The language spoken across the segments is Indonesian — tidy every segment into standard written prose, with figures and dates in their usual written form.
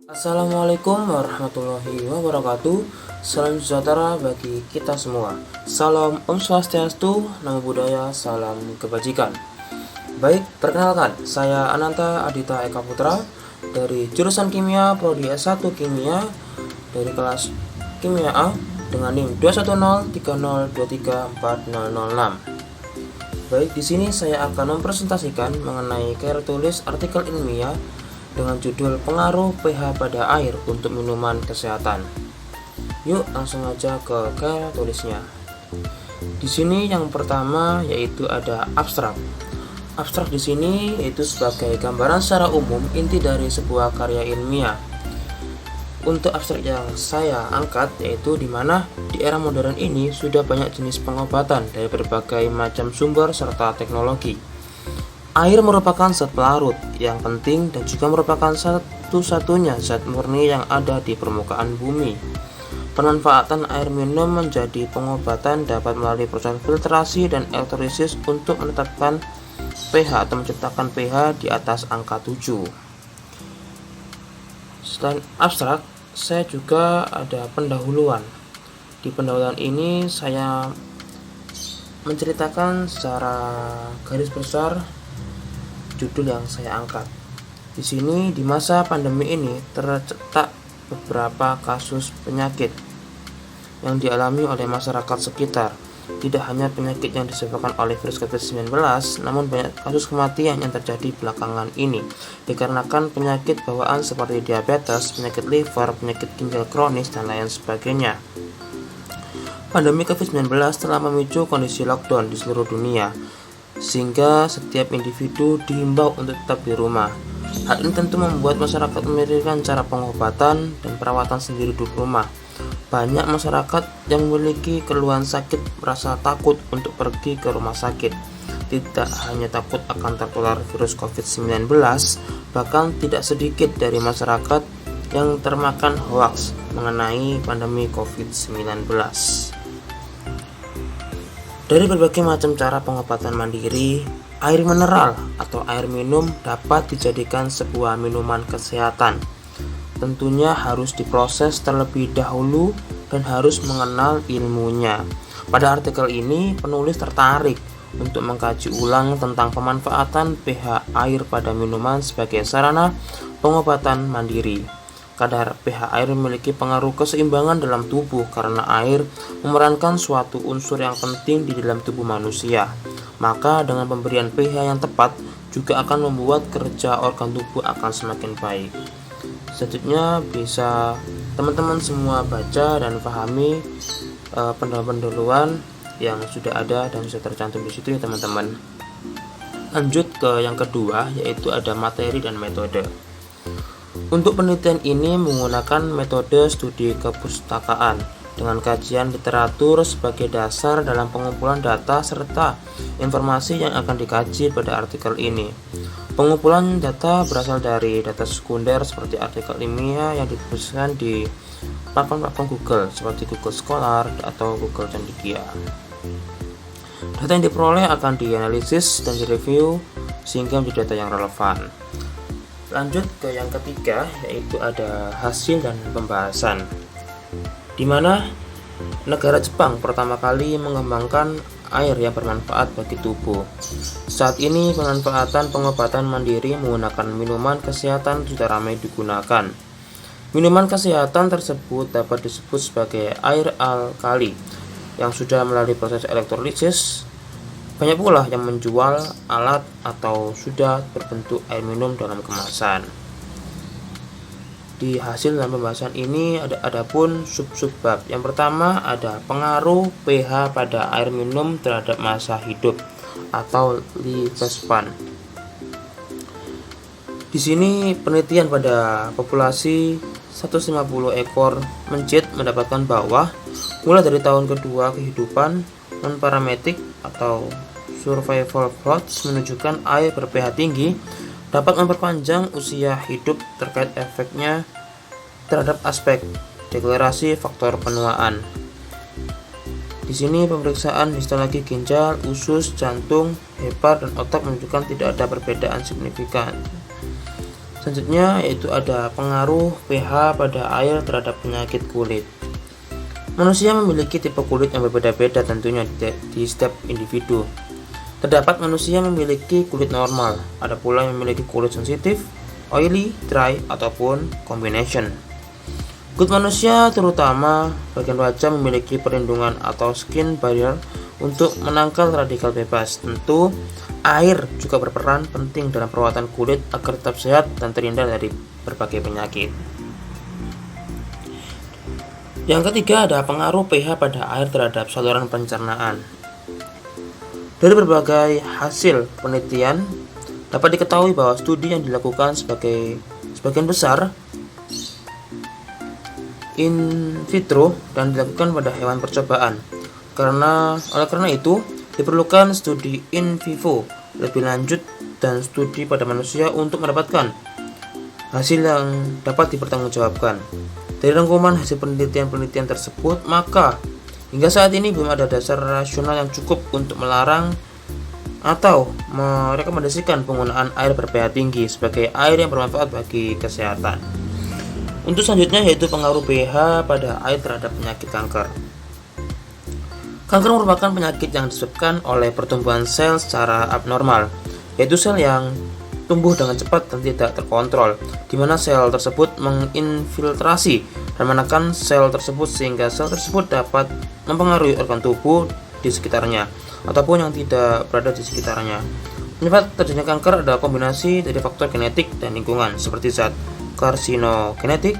Assalamualaikum warahmatullahi wabarakatuh. Salam sejahtera bagi kita semua. Salam Om Swastiastu, Namo Buddhaya, salam kebajikan. Baik, perkenalkan, saya Ananta Adita Eka Putra dari jurusan Kimia Prodi S1 Kimia dari kelas Kimia A dengan NIM 21030234006. Baik, di sini saya akan mempresentasikan mengenai karya tulis artikel ilmiah dengan judul Pengaruh pH pada air untuk minuman kesehatan. Yuk langsung aja ke karya tulisnya. Di sini yang pertama yaitu ada abstrak. Abstrak di sini yaitu sebagai gambaran secara umum inti dari sebuah karya ilmiah. Untuk abstrak yang saya angkat yaitu di mana di era modern ini sudah banyak jenis pengobatan dari berbagai macam sumber serta teknologi. Air merupakan zat pelarut yang penting dan juga merupakan satu-satunya zat murni yang ada di permukaan bumi. Pemanfaatan air minum menjadi pengobatan dapat melalui proses filtrasi dan elektrolisis untuk menetapkan pH atau menciptakan pH di atas angka 7. Selain abstrak, saya juga ada pendahuluan. Di pendahuluan ini saya menceritakan secara garis besar judul yang saya angkat. Di sini di masa pandemi ini tercetak beberapa kasus penyakit yang dialami oleh masyarakat sekitar. Tidak hanya penyakit yang disebabkan oleh virus COVID-19, namun banyak kasus kematian yang terjadi belakangan ini dikarenakan penyakit bawaan seperti diabetes, penyakit liver, penyakit ginjal kronis, dan lain sebagainya. Pandemi COVID-19 telah memicu kondisi lockdown di seluruh dunia, sehingga setiap individu dihimbau untuk tetap di rumah. Hal ini tentu membuat masyarakat memikirkan cara pengobatan dan perawatan sendiri di rumah. Banyak masyarakat yang memiliki keluhan sakit merasa takut untuk pergi ke rumah sakit. Tidak hanya takut akan tertular virus COVID-19, bahkan tidak sedikit dari masyarakat yang termakan hoaks mengenai pandemi COVID-19. Dari berbagai macam cara pengobatan mandiri, air mineral atau air minum dapat dijadikan sebuah minuman kesehatan. Tentunya harus diproses terlebih dahulu dan harus mengenal ilmunya. Pada artikel ini, penulis tertarik untuk mengkaji ulang tentang pemanfaatan pH air pada minuman sebagai sarana pengobatan mandiri. Kadar pH air memiliki pengaruh keseimbangan dalam tubuh karena air memerankan suatu unsur yang penting di dalam tubuh manusia. Maka dengan pemberian pH yang tepat juga akan membuat kerja organ tubuh akan semakin baik. Selanjutnya bisa teman-teman semua baca dan pahami pendahuluan yang sudah ada dan sudah tercantum di situ ya teman-teman. Lanjut ke yang kedua yaitu ada materi dan metode. Untuk penelitian ini menggunakan metode studi kepustakaan dengan kajian literatur sebagai dasar dalam pengumpulan data serta informasi yang akan dikaji pada artikel ini. Pengumpulan data berasal dari data sekunder seperti artikel ilmiah yang dituliskan di platform Google seperti Google Scholar atau Google Cendekia. Data yang diperoleh akan dianalisis dan direview sehingga menjadi data yang relevan. Lanjut ke yang ketiga yaitu ada hasil dan pembahasan, di mana negara Jepang pertama kali mengembangkan air yang bermanfaat bagi tubuh. Saat ini pemanfaatan pengobatan mandiri menggunakan minuman kesehatan sudah ramai digunakan. Minuman kesehatan tersebut dapat disebut sebagai air alkali yang sudah melalui proses elektrolisis. Banyak pula yang menjual alat atau sudah berbentuk air minum dalam kemasan. Di hasil dan pembahasan ini ada pun sub-sub bab. Yang pertama ada pengaruh pH pada air minum terhadap masa hidup atau lifespan. Di sini penelitian pada populasi 150 ekor mencit mendapatkan bahwa mulai dari tahun kedua kehidupan non-parametric atau survival plots menunjukkan air ber-pH tinggi dapat memperpanjang usia hidup terkait efeknya terhadap aspek deklarasi faktor penuaan. Di sini pemeriksaan histologi ginjal, usus, jantung, hepar, dan otak menunjukkan tidak ada perbedaan signifikan. Selanjutnya yaitu ada pengaruh pH pada air terhadap penyakit kulit. Manusia memiliki tipe kulit yang berbeda-beda tentunya di setiap individu. Terdapat manusia memiliki kulit normal, ada pula yang memiliki kulit sensitif, oily, dry, ataupun combination. Kulit manusia terutama bagian wajah memiliki perlindungan atau skin barrier untuk menangkal radikal bebas. Tentu, air juga berperan penting dalam perawatan kulit agar tetap sehat dan terhindar dari berbagai penyakit. Yang ketiga ada pengaruh pH pada air terhadap saluran pencernaan. Dari berbagai hasil penelitian dapat diketahui bahwa studi yang dilakukan sebagian besar in vitro dan dilakukan pada hewan percobaan. Oleh karena itu, diperlukan studi in vivo lebih lanjut dan studi pada manusia untuk mendapatkan hasil yang dapat dipertanggungjawabkan. Dari rangkuman hasil penelitian tersebut, maka hingga saat ini belum ada dasar rasional yang cukup untuk melarang atau merekomendasikan penggunaan air ber-pH tinggi sebagai air yang bermanfaat bagi kesehatan. Untuk selanjutnya yaitu pengaruh pH pada air terhadap penyakit kanker. Kanker merupakan penyakit yang disebabkan oleh pertumbuhan sel secara abnormal, yaitu sel yang tumbuh dengan cepat dan tidak terkontrol, di mana sel tersebut menginfiltrasi dan menekan sel tersebut sehingga sel tersebut dapat mempengaruhi organ tubuh di sekitarnya ataupun yang tidak berada di sekitarnya. Penyebab terjadinya kanker adalah kombinasi dari faktor genetik dan lingkungan seperti zat karsinogenetik.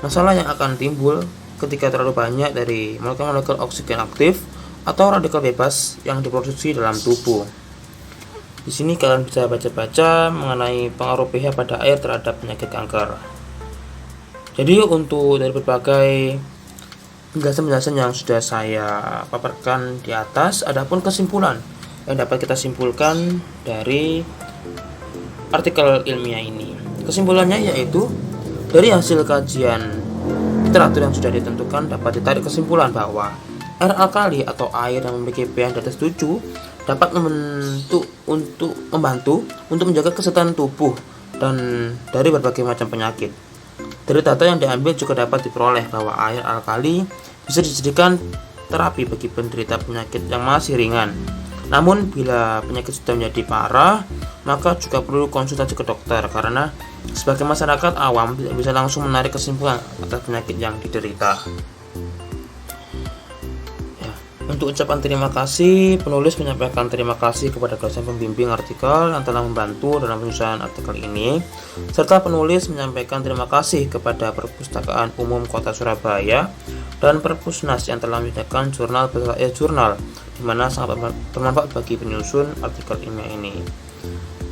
Masalah yang akan timbul ketika terlalu banyak dari molekul-molekul oksigen aktif atau radikal bebas yang diproduksi dalam tubuh. Di sini kalian bisa baca-baca mengenai pengaruh pH pada air terhadap penyakit kanker. Jadi untuk dari berbagai penjelasan-penjelasan yang sudah saya paparkan di atas, adapun kesimpulan yang dapat kita simpulkan dari artikel ilmiah ini. Kesimpulannya yaitu dari hasil kajian literatur yang sudah ditentukan dapat ditarik kesimpulan bahwa air alkali atau air yang memiliki pH di atas 7 dapat membantu untuk menjaga kesehatan tubuh dan dari berbagai macam penyakit. Dari data yang diambil juga dapat diperoleh bahwa air alkali bisa dijadikan terapi bagi penderita penyakit yang masih ringan. Namun bila penyakit sudah menjadi parah, maka juga perlu konsultasi ke dokter karena sebagai masyarakat awam tidak bisa langsung menarik kesimpulan atas penyakit yang diderita. Untuk ucapan terima kasih, penulis menyampaikan terima kasih kepada dosen pembimbing artikel yang telah membantu dalam penyusunan artikel ini, serta penulis menyampaikan terima kasih kepada Perpustakaan Umum Kota Surabaya dan Perpusnas yang telah menyediakan jurnal jurnal di mana sangat bermanfaat bagi penyusun artikel ilmiah ini.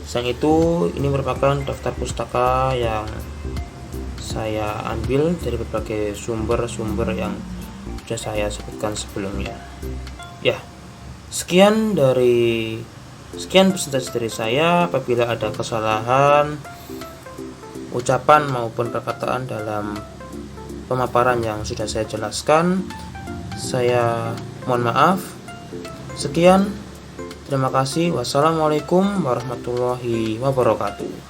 Selain itu, ini merupakan daftar pustaka yang saya ambil dari berbagai sumber-sumber yang sudah saya sebutkan sebelumnya. Ya, sekian presentasi dari saya. Apabila ada kesalahan ucapan maupun perkataan dalam pemaparan yang sudah saya jelaskan, saya mohon maaf. Sekian, terima kasih. Wassalamualaikum warahmatullahi wabarakatuh.